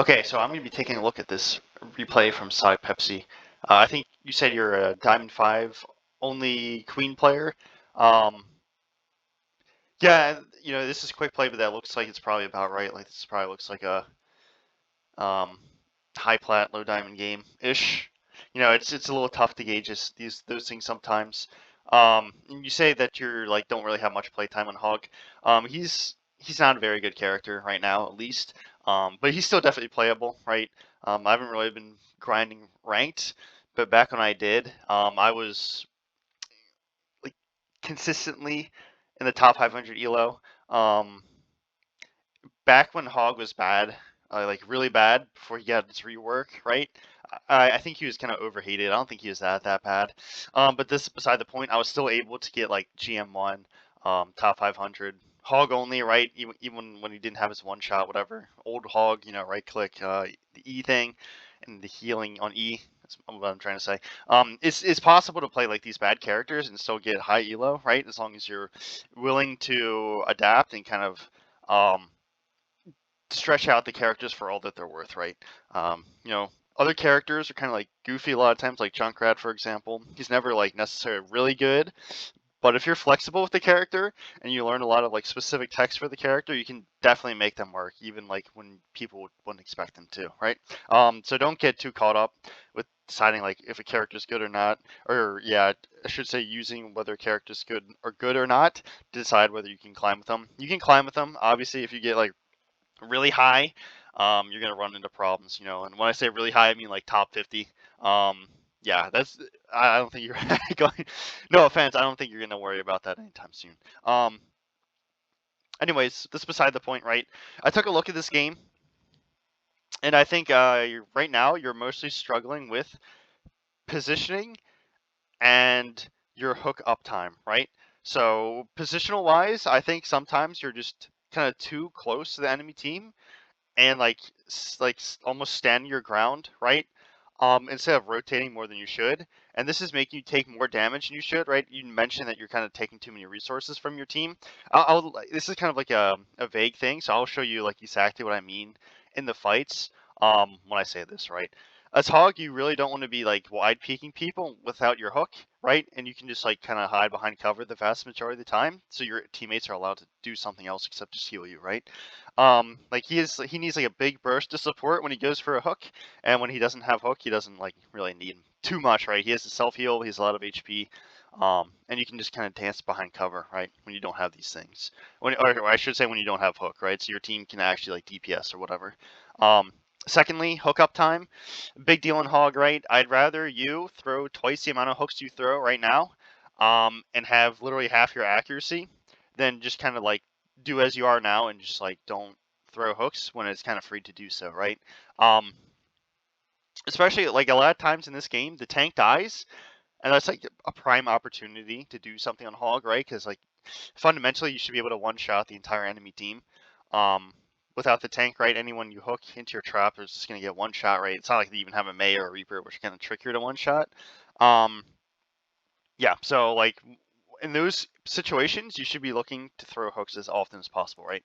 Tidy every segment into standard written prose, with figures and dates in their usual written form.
Okay, so I'm going to be taking a look at this replay from psipepsi. I think you said you're a Diamond 5 only Queen player. Um, yeah, this is quick play, but that looks like it's probably about right. Like this probably looks like a um, high plat, low diamond game-ish. It's a little tough to gauge those things sometimes. And you say that you're like don't really have much playtime on Hog. He's not a very good character right now, at least. But he's still definitely playable, right? I haven't really been grinding ranked, but back when I did, I was like consistently in the top 500 elo. Um, Back when Hog was bad, like really bad before he got his rework, right? I think he was kind of overhated. I don't think he was that bad. But this is beside the point. I was still able to get like GM1, top 500. Hog only, right? Even when he didn't have his one shot, whatever. Old Hog, right click, the E thing, and the healing on E. That's what I'm trying to say. It's possible to play like these bad characters and still get high elo, right? As long as you're willing to adapt and kind of stretch out the characters for all that they're worth, right? Other characters are kind of like goofy a lot of times, like Junkrat, for example. He's never like necessarily really good, but if you're flexible with the character and you learn a lot of like specific text for the character, you can definitely make them work, even like when people wouldn't expect them to, right? So don't get too caught up with deciding like if a character's good or not, or yeah, I should say using whether a character's good or not to decide whether you can climb with them. You can climb with them, obviously, if you get like really high, you're gonna run into problems, And when I say really high, I mean like top 50. Yeah, I don't think you're going. No offense, I don't think you're gonna worry about that anytime soon. Anyways, this is beside the point, right? I took a look at this game, and I think right now you're mostly struggling with positioning and your hook uptime, right? So positional wise, I think sometimes you're just kind of too close to the enemy team and almost stand your ground, right? Instead of rotating more than you should. And this is making you take more damage than you should, right? You mentioned that you're kind of taking too many resources from your team. This is kind of like a vague thing, so I'll show you like exactly what I mean in the fights when I say this, right? As Hog, you really don't want to be like wide peeking people without your hook, right? And you can just like kind of hide behind cover the vast majority of the time, so your teammates are allowed to do something else except just heal you, right? Like he needs like a big burst of support when he goes for a hook, and when he doesn't have hook, he doesn't like really need too much, right? He has a self heal, he has a lot of HP, and you can just kind of dance behind cover, right? When you don't have these things, or I should say when you don't have hook, right? So your team can actually like DPS or whatever. Secondly, hookup time, big deal in Hog, right? I'd rather you throw twice the amount of hooks you throw right now, and have literally half your accuracy, than just kind of like do as you are now and just like don't throw hooks when it's kind of free to do so, right? Um, Especially like a lot of times in this game, the tank dies, and that's like a prime opportunity to do something on Hog, right? Because like fundamentally, you should be able to one-shot the entire enemy team. Um, Without the tank, right? Anyone you hook into your trap is just gonna get one shot, right? It's not like they even have a May or a Reaper, which is kind of trickier to one shot. Um, yeah, so like in those situations, you should be looking to throw hooks as often as possible, right?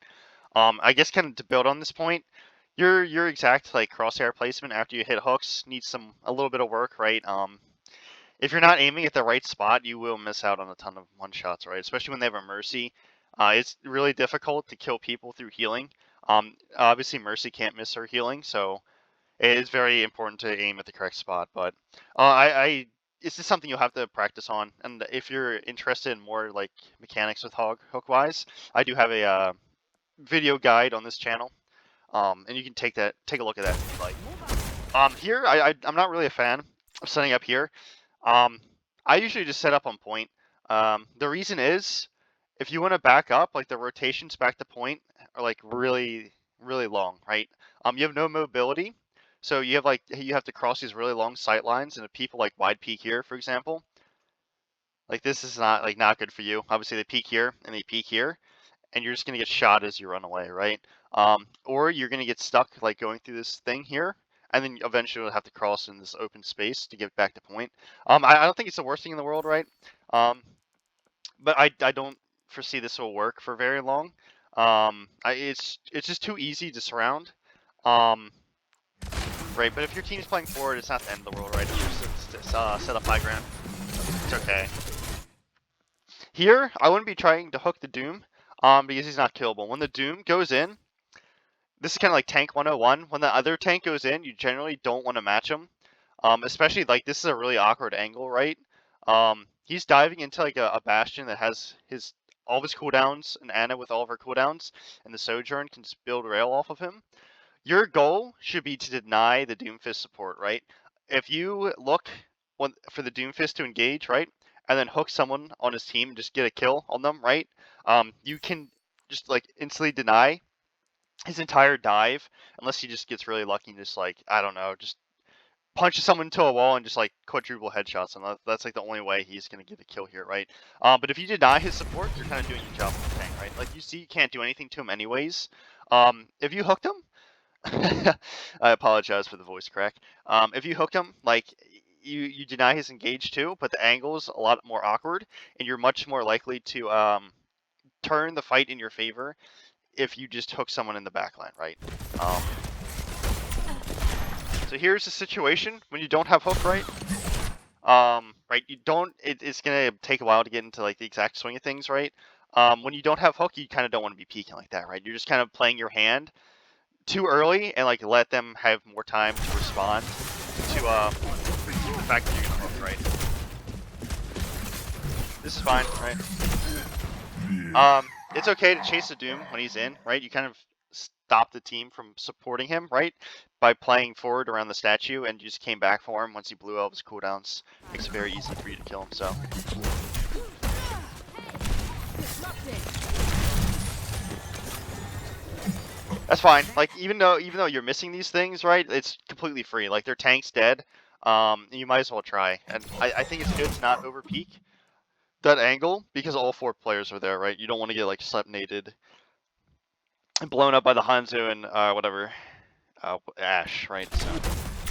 I guess kind of to build on this point, your exact like crosshair placement after you hit hooks needs a little bit of work, right? If you're not aiming at the right spot, you will miss out on a ton of one shots, right? Especially when they have a mercy. It's really difficult to kill people through healing. Obviously Mercy can't miss her healing, so it is very important to aim at the correct spot. But I this is something you'll have to practice on. And if you're interested in more like mechanics with hook wise, I do have a video guide on this channel, and you can take a look at that if you like. Here I'm not really a fan of setting up here. I usually just set up on point. The reason is if you want to back up, like the rotations back to point are like really long, right? You have no mobility, so you have to cross these really long sight lines, and if people like wide peak here, for example, like this is not good for you. Obviously they peak here and they peak here, and you're just gonna get shot as you run away, right? Or you're gonna get stuck like going through this thing here, and then eventually you'll have to cross in this open space to get back to point. I don't think it's the worst thing in the world, right? But I don't foresee this will work for very long. It's just too easy to surround. Um, right? But if your team's playing forward, it's not the end of the world, right? If you're set up high ground, it's okay. Here, I wouldn't be trying to hook the Doom, because he's not killable. When the Doom goes in, this is kind of like tank 101. When the other tank goes in, you generally don't want to match him, especially like this is a really awkward angle, right? He's diving into like a bastion that has all of his cooldowns, and Ana with all of her cooldowns, and the Sojourn can just build rail off of him. Your goal should be to deny the Doomfist support, right? If you look for the Doomfist to engage, right, and then hook someone on his team and just get a kill on them, right, you can just like instantly deny his entire dive, unless he just gets really lucky and just like, I don't know, just punches someone into a wall and just like quadruple headshots, and that's like the only way he's gonna get a kill here, right? But if you deny his support, you're kind of doing your job with the tank, right? Like you see, you can't do anything to him anyways. If you hooked him, I apologize for the voice crack. If you hooked him, like you deny his engage too, but the angle's a lot more awkward, and you're much more likely to turn the fight in your favor if you just hook someone in the backline, right? So here's the situation when you don't have hook, right? Right, you don't. It's gonna take a while to get into like the exact swing of things, right? When you don't have hook, you kind of don't want to be peeking like that, right? You're just kind of playing your hand too early and like let them have more time to respond to the fact that you're gonna hook, right? This is fine, right? It's okay to chase the Doom when he's in, right? You kind of stop the team from supporting him, right? By playing forward around the statue, and you just came back for him once he blew out his cooldowns. Makes it very easy for you to kill him, so. That's fine. Like even though you're missing these things, right? It's completely free. Like their tank's dead. You might as well try. And I think it's good to not over peak that angle because all 4 players are there, right? You don't want to get like sepnated and blown up by the Hanzo and whatever Ash, right? So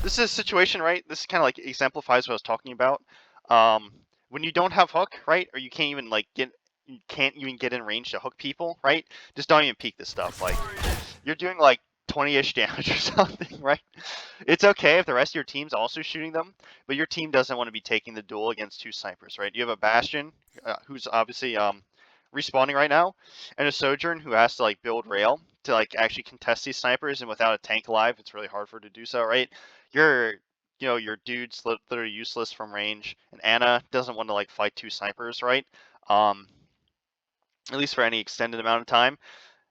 this is a situation, right? This kind of like exemplifies what I was talking about. When you don't have hook, right, or you can't even like get in range to hook people, right? Just don't even peek this stuff. Like you're doing like 20-ish damage or something, right? It's okay if the rest of your team's also shooting them, but your team doesn't want to be taking the duel against 2 snipers, right? You have a Bastion who's obviously respawning right now, and a Sojourn who has to like build rail to like actually contest these snipers, and without a tank alive, it's really hard for her to do so, right? Your dude's literally useless from range, and Ana doesn't want to like fight 2 snipers, right? At least for any extended amount of time.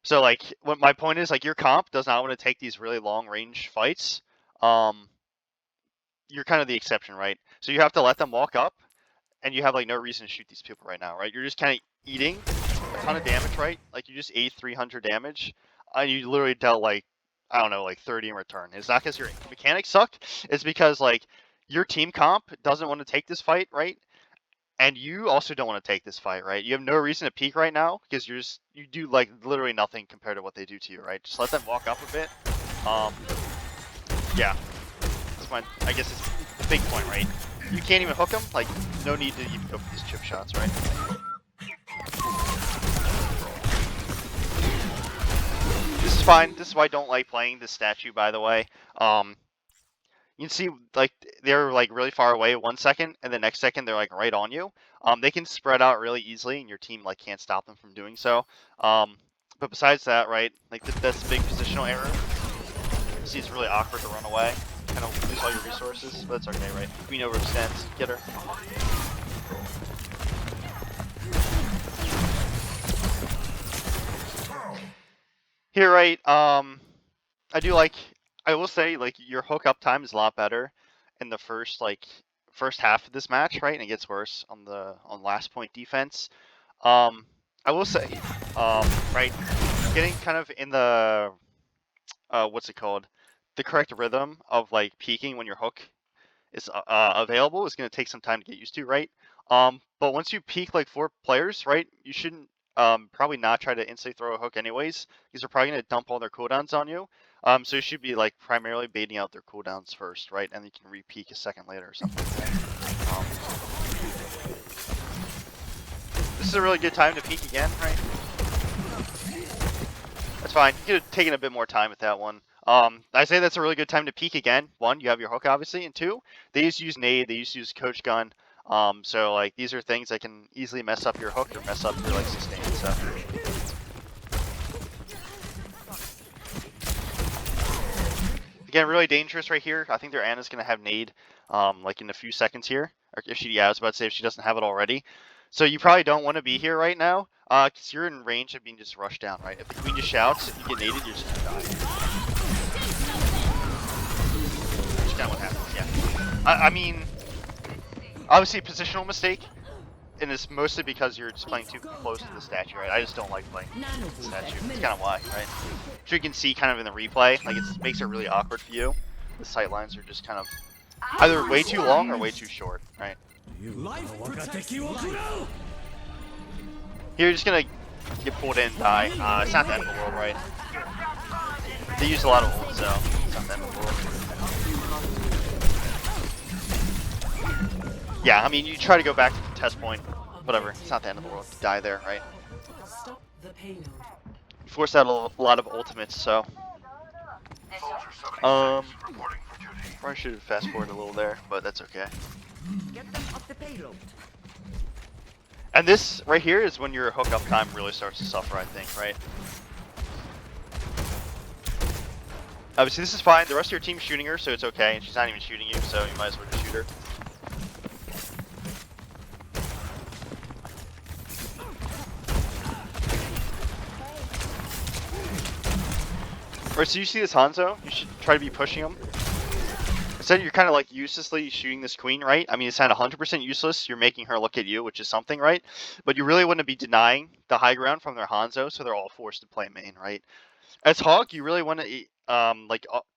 So like, what my point is, like your comp does not want to take these really long range fights. You're kind of the exception, right? So you have to let them walk up, and you have like no reason to shoot these people right now, right? You're just kind of eating a ton of damage, right? Like you just ate 300 damage, and you literally dealt like, I don't know, like 30 in return. It's not because your mechanics suck. It's because like your team comp doesn't want to take this fight, right? And you also don't want to take this fight, right? You have no reason to peek right now because you do like literally nothing compared to what they do to you, right? Just let them walk up a bit. Yeah, that's my. I guess it's the big point, right? You can't even hook them. Like, no need to even go for these chip shots, right? This is fine. This is why I don't like playing this statue, by the way. You can see like they're like really far away 1 second, and the next second they're like right on you. They can spread out really easily, and your team like can't stop them from doing so. But besides that, right, like that's a big positional error. You see, it's really awkward to run away, kind of lose all your resources, but it's okay, right? We know where it stands. Get her. Here, right? I will say, like, your hookup time is a lot better in the first half of this match, right? And it gets worse on last point defense. I will say, right, getting kind of in the what's it called? The correct rhythm of like peaking when your hook is available is going to take some time to get used to, right? But once you peak like 4 players, right, you shouldn't probably not try to instantly throw a hook anyways, because they're probably going to dump all their cooldowns on you. So you should be like primarily baiting out their cooldowns first, right? And you can re-peak a second later or something like that. This is a really good time to peak again, right? That's fine. You could have taken a bit more time with that one. I say that's a really good time to peek again. One, you have your hook obviously, and two, they used to use nade, they used to use coach gun. So like these are things that can easily mess up your hook or mess up your like sustain. So again, really dangerous right here. I think their Anna's gonna have nade, like in a few seconds here. Or if she, yeah, I was about to say if she doesn't have it already. So you probably don't want to be here right now, because you're in range of being just rushed down, right? If the queen just shouts, if you get naded, you're just gonna die. That's kind of what happens. Yeah. I mean, obviously positional mistake, and it's mostly because you're just playing too close to the statue, right? I just don't like playing the statue. That's kind of why, right? So you can see kind of in the replay, like it makes it really awkward for you. The sight lines are just kind of either way too long or way too short, right? Here you're just gonna get pulled in and die. It's not the end of the world, right? They use a lot of ult, so it's not the end of the world. Yeah, I mean, you try to go back to the test point, whatever. It's not the end of the world to die there, right? You force out a lot of ultimates, so. Probably should have fast forwarded a little there, but that's okay. And this right here is when your hookup time really starts to suffer, I think, right? Obviously, this is fine. The rest of your team's shooting her, so it's okay. And she's not even shooting you, so you might as well just shoot her. Alright, so you see this Hanzo? You should try to be pushing him. Instead, you're kind of like uselessly shooting this queen, right? I mean, it's not 100% useless. You're making her look at you, which is something, right? But you really wouldn't be denying the high ground from their Hanzo, so they're all forced to play main, right? As Hog, you really want to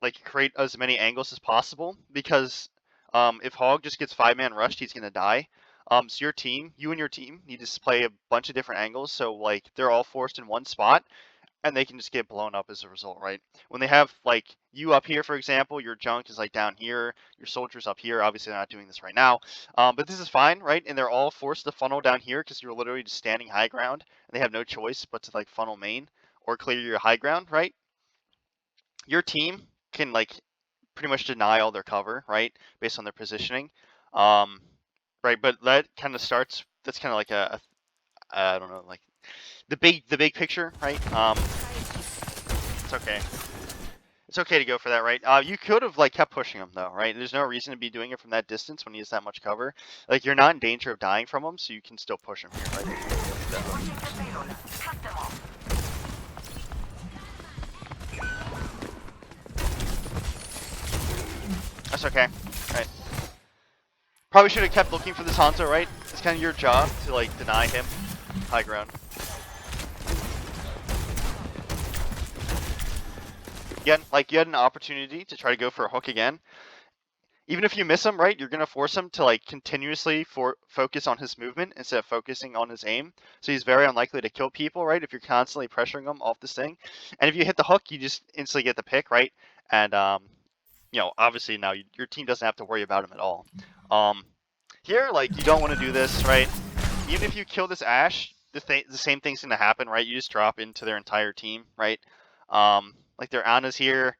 like create as many angles as possible, because if Hog just gets 5-man rushed, he's gonna die. So you and your team need to play a bunch of different angles, so like they're all forced in one spot, and they can just get blown up as a result, right? When they have like you up here, for example, your junk is like down here, your soldiers up here. Obviously, they're not doing this right now, but this is fine, right? And they're all forced to funnel down here because you're literally just standing high ground, and they have no choice but to like funnel main or clear your high ground, right? Your team can like pretty much deny all their cover, right, based on their positioning, um, right? But that kind of starts. That's kind of like I don't know, like the big picture, right? It's okay. It's okay to go for that, right? You could have like kept pushing him though, right? There's no reason to be doing it from that distance when he has that much cover. Like you're not in danger of dying from him, so you can still push him here, right? That's okay, right? Probably should have kept looking for this Hanzo, right? It's kind of your job to like deny him high ground. Again, like you had an opportunity to try to go for a hook again. Even if you miss him, right, you're gonna force him to like continuously focus on his movement instead of focusing on his aim. So he's very unlikely to kill people, right? If you're constantly pressuring him off this thing, and if you hit the hook, you just instantly get the pick, right? And you know, obviously now your team doesn't have to worry about him at all. Here, like you don't want to do this, right? Even if you kill this Ashe, the same thing's gonna happen, right? You just drop into their entire team, right? Like their Anna's here,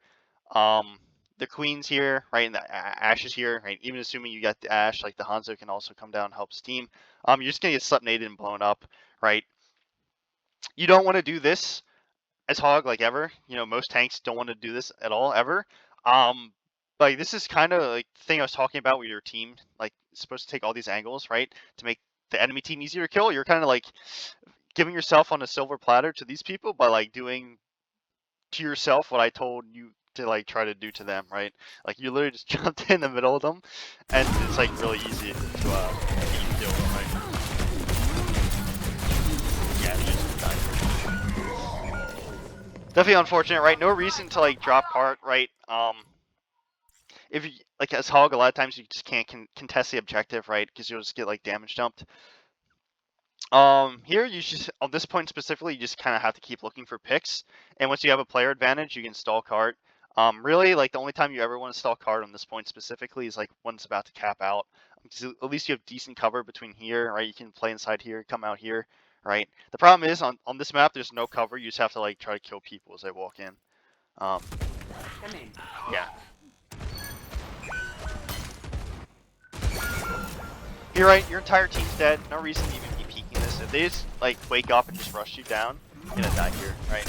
the Queen's here, right? And the Ashe is here, right? Even assuming you got the Ashe, like the Hanzo can also come down and help his team. You're just gonna get slepnated and blown up, right? You don't want to do this as Hog like ever. You know, most tanks don't want to do this at all ever. Like this is kind of like the thing I was talking about with your team, like supposed to take all these angles, right, to make the enemy team easier to kill. You're kind of like giving yourself on a silver platter to these people by like doing to yourself what I told you to like try to do to them, right? Like you literally just jumped in the middle of them, and it's like really easy to get you to deal with them, right? Yeah, you just died. Definitely unfortunate, right? No reason to like drop cart, right? If you like as Hog, a lot of times you just can't contest the objective, right? Because you'll just get like damage dumped. Here you just on this point specifically, you just kind of have to keep looking for picks, and once you have a player advantage, you can stall cart. Really, like the only time you ever want to stall cart on this point specifically is like when it's about to cap out. Because at least you have decent cover between here, right? You can play inside here, come out here, right? The problem is on this map, there's no cover. You just have to like try to kill people as they walk in. Yeah. You're right, your entire team's dead. No reason to even be peeking this. If they just like wake up and just rush you down, you're gonna die here, right?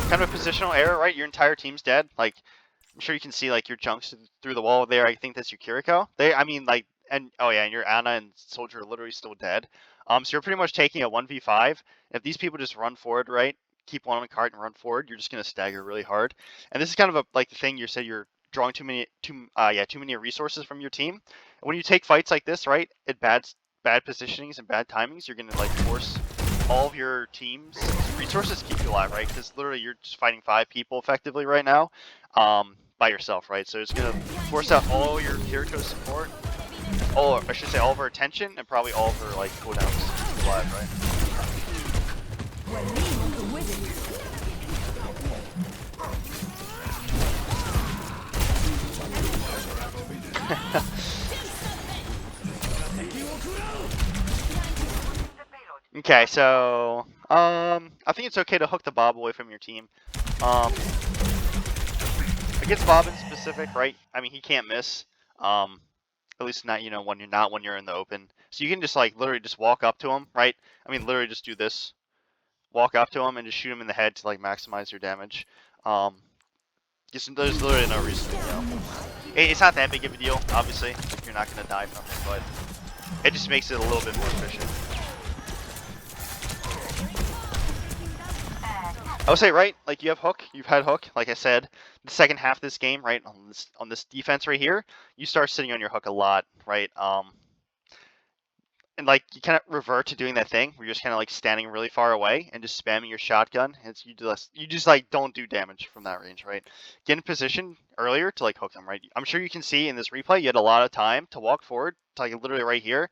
Kind of a positional error, right? Your entire team's dead. Like, I'm sure you can see like your junks through the wall there. I think that's your Kiriko. I mean, like, and oh yeah, and your Ana and Soldier are literally still dead. So you're pretty much taking a 1v5. If these people just run forward, right? Keep one on the cart and run forward, you're just gonna stagger really hard. And this is kind of like the thing you said you're drawing too many resources from your team. And when you take fights like this, right, at bad positionings and bad timings, you're gonna like force all of your team's resources to keep you alive, right? Because literally you're just fighting 5 people effectively right now, by yourself, right? So it's gonna force out all your Kiriko support, all of her attention, and probably all of her like cooldowns to keep you alive, right? Okay, so I think it's okay to hook the Bob away from your team. Against Bob in specific, right? I mean, he can't miss. At least not, you know, when you're in the open. So you can just like literally just walk up to him, right? I mean, literally just do this. Walk up to him and just shoot him in the head to like maximize your damage. There's literally no reason to go. It's not that big of a deal, obviously. You're not gonna die from it, but it just makes it a little bit more efficient. I would say, right, like you have Hook, you've had Hook, like I said, the second half of this game, right, on this defense right here, you start sitting on your Hook a lot, right, and like you kind of revert to doing that thing where you're just kind of like standing really far away and just spamming your shotgun. You just like don't do damage from that range, right? Get in position earlier to like hook them, right? I'm sure you can see in this replay you had a lot of time to walk forward to like literally right here,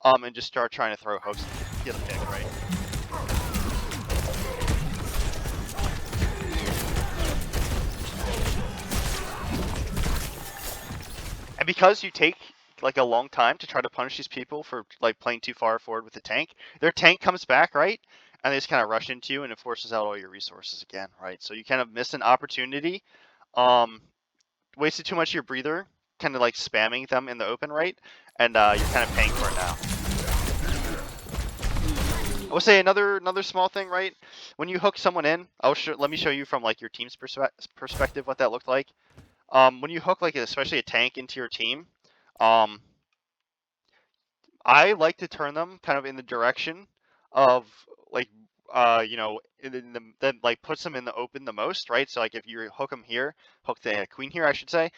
and just start trying to throw hooks and get a pick, right? And because you take like a long time to try to punish these people for like playing too far forward with the tank, their tank comes back, right? And they just kind of rush into you and it forces out all your resources again, right? So you kind of missed an opportunity, wasted too much of your breather, kind of like spamming them in the open, right? And you're kind of paying for it now. I will say another small thing, right? When you hook someone in, let me show you from like your team's perspective what that looked like. When you hook like especially a tank into your team, I like to turn them kind of in the direction of like you know, that like puts them in the open the most, right? So like if you hook them here, hook the queen here, I should say,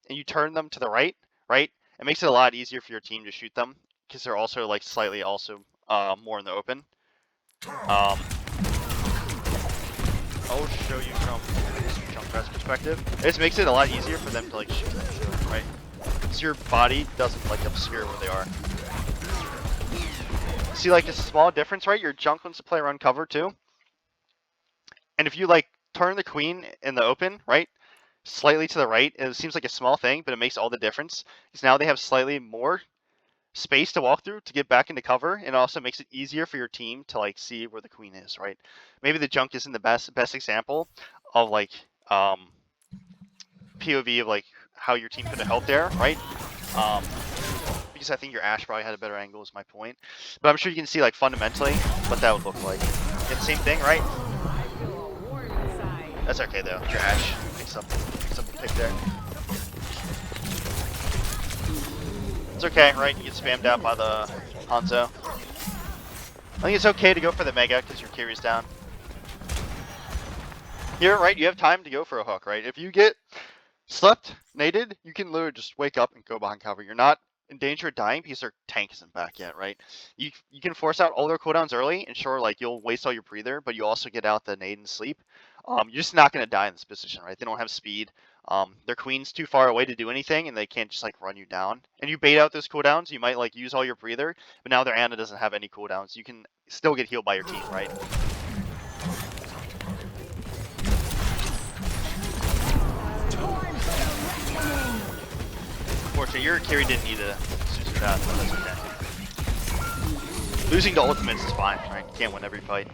and you turn them to the right, right? It makes it a lot easier for your team to shoot them because they're also like slightly also more in the open. I'll show you from Junkrat's perspective. It just makes it a lot easier for them to like shoot, right? So your body doesn't like obscure where they are. See like a small difference, right? Your junk wants to play around cover too. And if you like turn the queen in the open, right? Slightly to the right, it seems like a small thing, but it makes all the difference. Because now they have slightly more space to walk through to get back into cover, and it also makes it easier for your team to like see where the queen is, right? Maybe the junk isn't the best example of like POV of like how your team could have helped there, right? Because I think your Ashe probably had a better angle is my point. But I'm sure you can see like fundamentally what that would look like. And same thing, right? That's okay though. Your Ashe picks up the pick there. It's okay, right? You get spammed out by the Hanzo. I think it's okay to go for the Mega because your carry's down. Here, right? You have time to go for a hook, right? If you get slept, naded, you can literally just wake up and go behind cover. You're not in danger of dying because their tank isn't back yet, right? You can force out all their cooldowns early, and sure, like you'll waste all your breather, but you also get out the nade and sleep. You're just not gonna die in this position, right? They don't have speed. Their queen's too far away to do anything, and they can't just like run you down. And you bait out those cooldowns, you might like use all your breather, but now their Ana doesn't have any cooldowns. You can still get healed by your team, right? Unfortunately, your carry didn't need a Suzu path, but that's okay. Losing to ultimates is fine, right? You can't win every fight.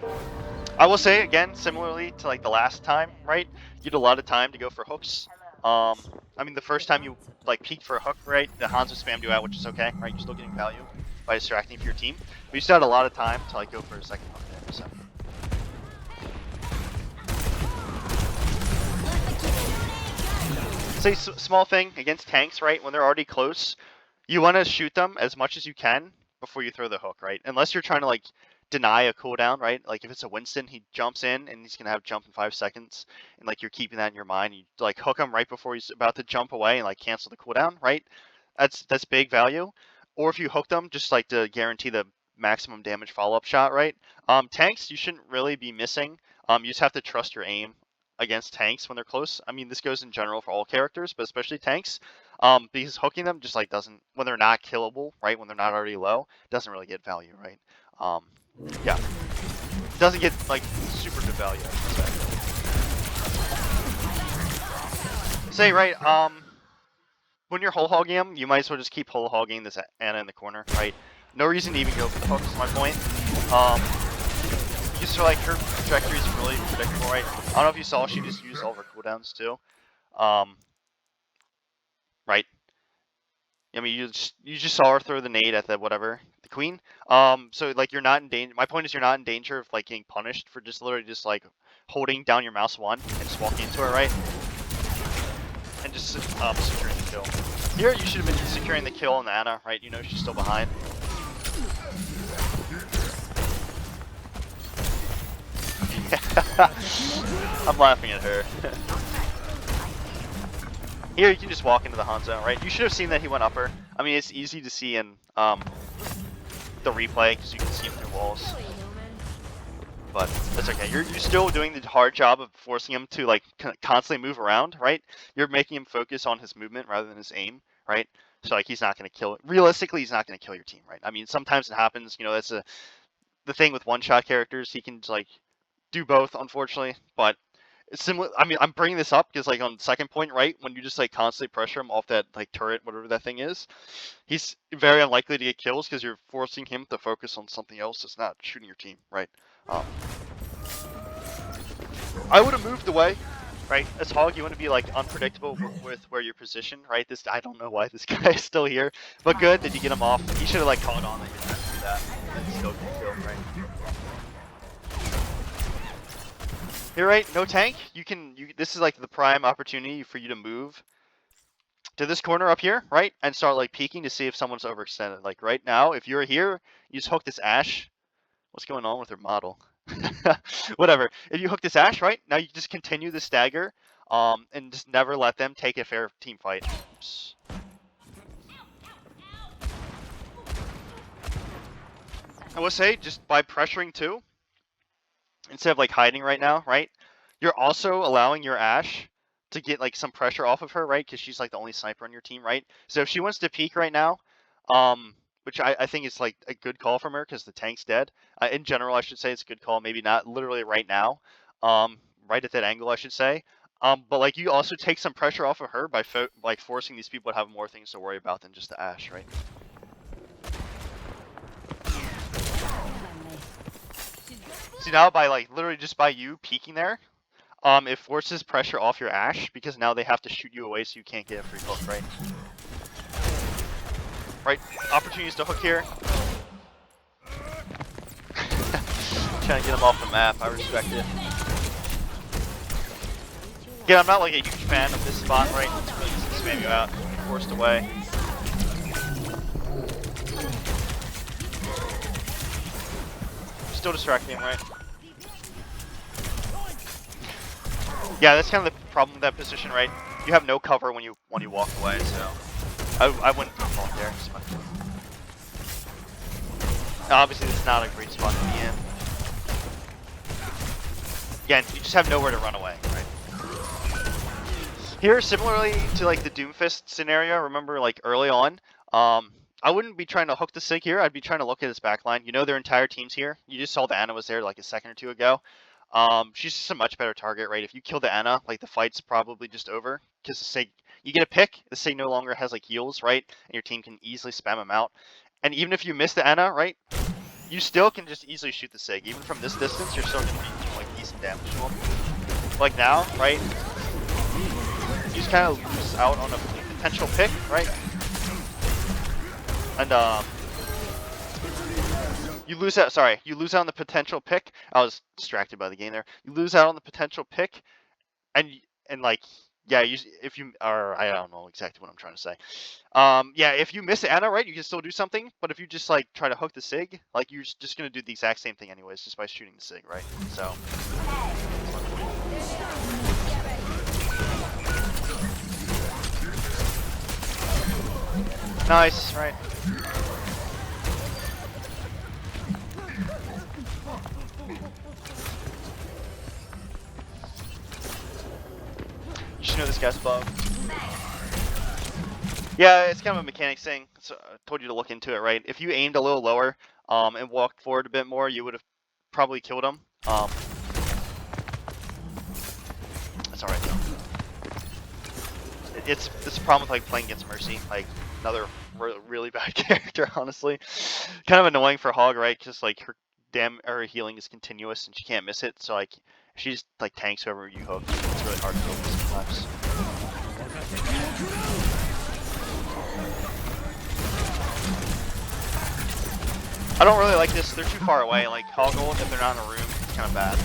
I will say again, similarly to like the last time, right? You had a lot of time to go for hooks. I mean, the first time you like peeked for a hook, right? The Hanzo spammed you out, which is okay, right? You're still getting value by distracting for your team. But you still had a lot of time to like go for a second hook there. So. Say small thing against tanks, right? When they're already close, you want to shoot them as much as you can before you throw the hook, right? Unless you're trying to like deny a cooldown, right? Like if it's a Winston, he jumps in and he's gonna have jump in 5 seconds, and like you're keeping that in your mind. You like hook him right before he's about to jump away and like cancel the cooldown, right? That's big value. Or if you hook them, just like to guarantee the maximum damage follow-up shot, right? Tanks, you shouldn't really be missing. You just have to trust your aim against tanks when they're close. I mean, this goes in general for all characters, but especially tanks. Because hooking them just like doesn't, when they're not killable, right? When they're not already low, doesn't really get value, right? Yeah, doesn't get like super good value, I should say. Right, when you're whole hogging them, you might as well just keep whole hogging this Ana in the corner, right? No reason to even go for the hook is my point. Just so like her trajectory is really predictable, right? I don't know if you saw, she just used all of her cooldowns too. Right. I mean, you just saw her throw the nade at the queen. So like you're not in danger. My point is you're not in danger of like getting punished for just literally just like holding down your mouse one and just walking into it, right? And just securing the kill. Here you should have been securing the kill on the Ana, right? You know she's still behind. I'm laughing at her. Here you can just walk into the Hanzo, right? You should have seen that he went upper. I mean, it's easy to see in the replay because you can see him through walls. But that's okay. You're still doing the hard job of forcing him to like constantly move around, right? You're making him focus on his movement rather than his aim, right? So like he's not going to kill. Realistically, he's not going to kill your team, right? I mean, sometimes it happens. You know, that's the thing with one-shot characters. He can like do both, unfortunately, but. It's similar. I mean, I'm bringing this up because, like, on second point, right, when you just like constantly pressure him off that like turret, whatever that thing is, he's very unlikely to get kills because you're forcing him to focus on something else that's not shooting your team, right? I would have moved away, right? As Hog, you want to be like unpredictable with where you're positioned, right? I don't know why this guy is still here, but good that you get him off. He should have like caught on that you're not doing that and still get killed, right? You're right, no tank. This is like the prime opportunity for you to move to this corner up here, right? And start like peeking to see if someone's overextended. Like right now, if you're here, you just hook this Ashe. What's going on with her model? Whatever. If you hook this Ashe, right? Now you just continue the stagger, and just never let them take a fair team fight. Oops. I will say, just by pressuring too, instead of like hiding right now, right? You're also allowing your Ashe to get like some pressure off of her, right? Because she's like the only sniper on your team, right? So if she wants to peek right now, which I think is like a good call from her because the tank's dead. In general, I should say it's a good call. Maybe not literally right now, right at that angle, I should say. But like you also take some pressure off of her by like forcing these people to have more things to worry about than just the Ashe, right? See now, by like literally just by you peeking there, it forces pressure off your Ashe because now they have to shoot you away so you can't get a free hook, right? Right, opportunities to hook here. Trying to get him off the map, I respect it. Again, I'm not like a huge fan of this spot, right? It's really just to spam you out, forced away. Still distracting him, right? Yeah, that's kind of the problem with that position, right? You have no cover when you walk away, so I wouldn't fall there. Obviously, it's not a great spot to be in. Again, you just have nowhere to run away, right? Here, similarly to like the Doomfist scenario, remember like early on, I wouldn't be trying to hook the Sig here. I'd be trying to look at his backline. You know their entire team's here. You just saw the Ana was there like a second or two ago. She's just a much better target, right? If you kill the Ana, like the fight's probably just over. Because the Sig, you get a pick, the Sig no longer has like heals, right? And your team can easily spam him out. And even if you miss the Ana, right? You still can just easily shoot the Sig. Even from this distance, you're still going to be damage to him. Like now, right? You just kind of lose out on a potential pick, right? And you lose out. Sorry, you lose out on the potential pick. I was distracted by the game there. You lose out on the potential pick, and like yeah, if you or I don't know exactly what I'm trying to say. Yeah, if you miss Anna, right, you can still do something. But if you just like try to hook the Sig, like you're just gonna do the exact same thing anyways, just by shooting the Sig, right? So. Nice, right? You should know this guy's above. Yeah, it's kind of a mechanics thing. So I told you to look into it, right? If you aimed a little lower, and walked forward a bit more, you would have probably killed him. That's alright though. It's a problem with like playing against Mercy, like another really bad character, honestly. Kind of annoying for Hog, right? Just like her healing is continuous and she can't miss it. So like she just like tanks whoever you hook. It's really hard to focus sometimes. I don't really like this. They're too far away. Like Hog ult, if they're not in the room, it's kind of bad.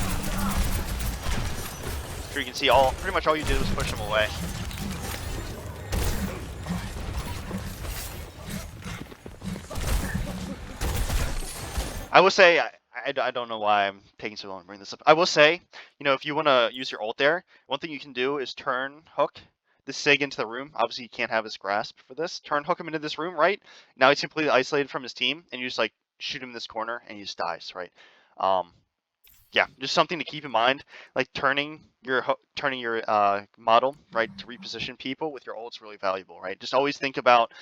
So you can see pretty much all you did was push them away. I will say, I don't know why I'm taking so long to bring this up. I will say, you know, if you want to use your ult there, one thing you can do is turn hook the Sig into the room. Obviously, you can't have his grasp for this. Turn hook him into this room, right? Now he's completely isolated from his team, and you just like shoot him in this corner, and he just dies, right? Yeah, just something to keep in mind. Like turning your model, right, to reposition people with your ult's really valuable, right? Just always think about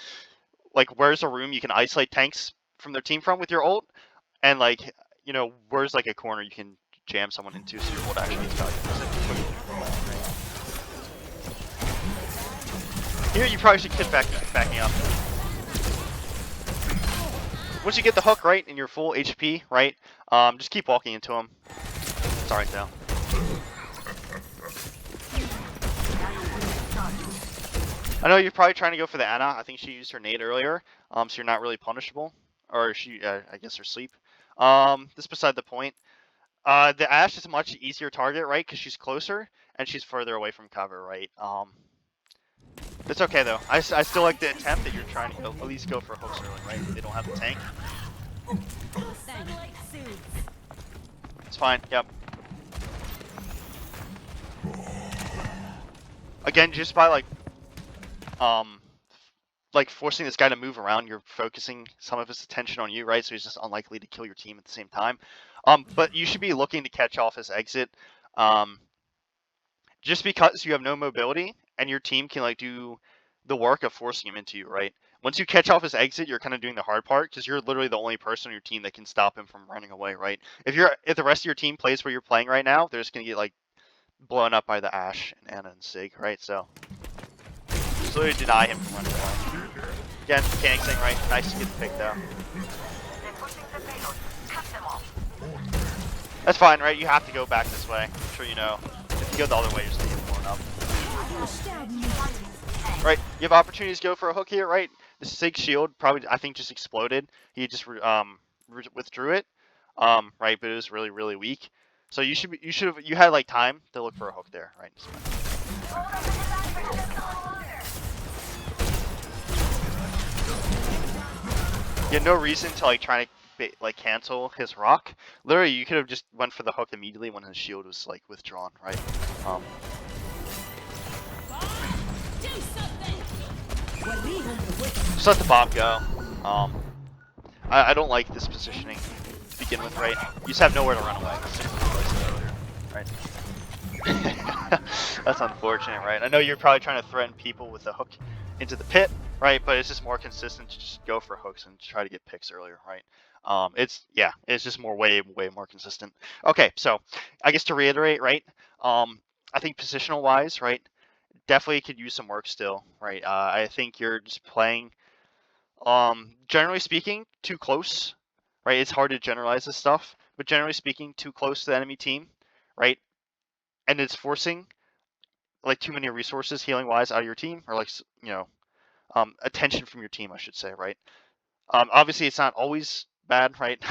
like where's a room you can isolate tanks from their team from with your ult. And like, you know, where's like a corner you can jam someone into so your ult actually is valuable. Here you probably should kit back me up. Once you get the hook right and you're full HP, right? Just keep walking into him. It's alright though. I know you're probably trying to go for the Ana. I think she used her nade earlier, so you're not really punishable. Or I guess her sleep. This beside the point. The Ashe is a much easier target, right? Because she's closer and she's further away from cover, right? It's okay though. I still like the attempt that you're trying to at least go for hooks early, right? They don't have the tank. It's fine. Yep. Again, just by like forcing this guy to move around, you're focusing some of his attention on you, right? So he's just unlikely to kill your team at the same time. But you should be looking to catch off his exit. Just because you have no mobility and your team can like do the work of forcing him into you, right? Once you catch off his exit, you're kind of doing the hard part because you're literally the only person on your team that can stop him from running away, right? If the rest of your team plays where you're playing right now, they're just gonna get like blown up by the Ashe and Ana and Sig, right? So just literally deny him from running away. Again, mechanics thing, right? Nice to get the pick though. That's fine, right? You have to go back this way. I'm sure you know. If you go the other way, you're just gonna get blown up. Right, you have opportunities to go for a hook here, right? The Sig shield probably, I think, just exploded. He just withdrew it, right? But it was really, really weak. So you had like time to look for a hook there, right? You had no reason to like try to like cancel his rock. Literally, you could have just went for the hook immediately when his shield was like withdrawn, right? Just let the bomb go. I don't like this positioning to begin with, right? You just have nowhere to run away. Right? That's unfortunate, right? I know you're probably trying to threaten people with a hook into the pit, right? But it's just more consistent to just go for hooks and try to get picks earlier, right? It's just way more consistent. Okay, so I guess to reiterate, right? I think positional wise, right? Definitely could use some work still, right? I think you're just playing, generally speaking, too close, right? It's hard to generalize this stuff, but generally speaking, too close to the enemy team, right? And it's forcing like too many resources healing wise out of your team, or like attention from your team, I should say, right? Obviously, it's not always bad, right?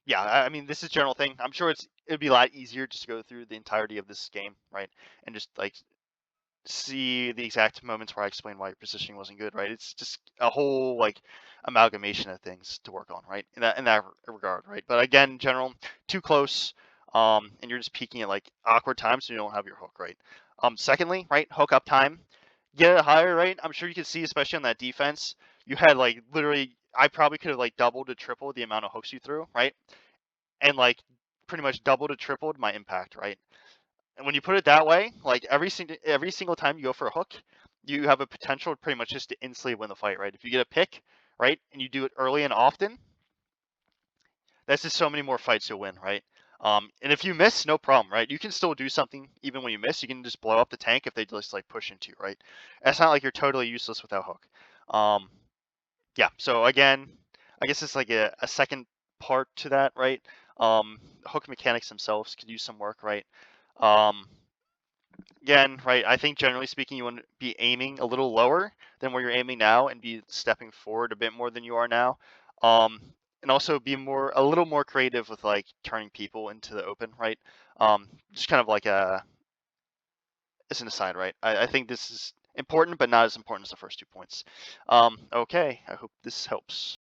Yeah, I mean, this is a general thing. I'm sure it'd be a lot easier just to go through the entirety of this game, right, and just like see the exact moments where I explain why your positioning wasn't good, right? It's just a whole like amalgamation of things to work on, right? In that regard, right? But again, in general, too close, and you're just peaking at like awkward times, so you don't have your hook, right? Secondly, right, hook up time, get it higher, right? I'm sure you can see, especially on that defense, you had like literally, I probably could have like doubled to tripled the amount of hooks you threw, right? And like pretty much doubled to tripled my impact, right? And when you put it that way, like every single time you go for a hook, you have a potential pretty much just to instantly win the fight, right? If you get a pick, right, and you do it early and often, that's just so many more fights you'll win, right? And if you miss, no problem, right? You can still do something even when you miss. You can just blow up the tank if they just like push into you, right? It's not like you're totally useless without hook. Um, yeah. So again, I guess it's like a second part to that, right? Hook mechanics themselves could use some work, right? Um, Again, right, I think generally speaking, you want to be aiming a little lower than where you're aiming now and be stepping forward a bit more than you are now. Um, and also be a little more creative with like turning people into the open, right? Just kind of like as an aside, right? I think this is important, but not as important as the first 2 points. Okay, I hope this helps.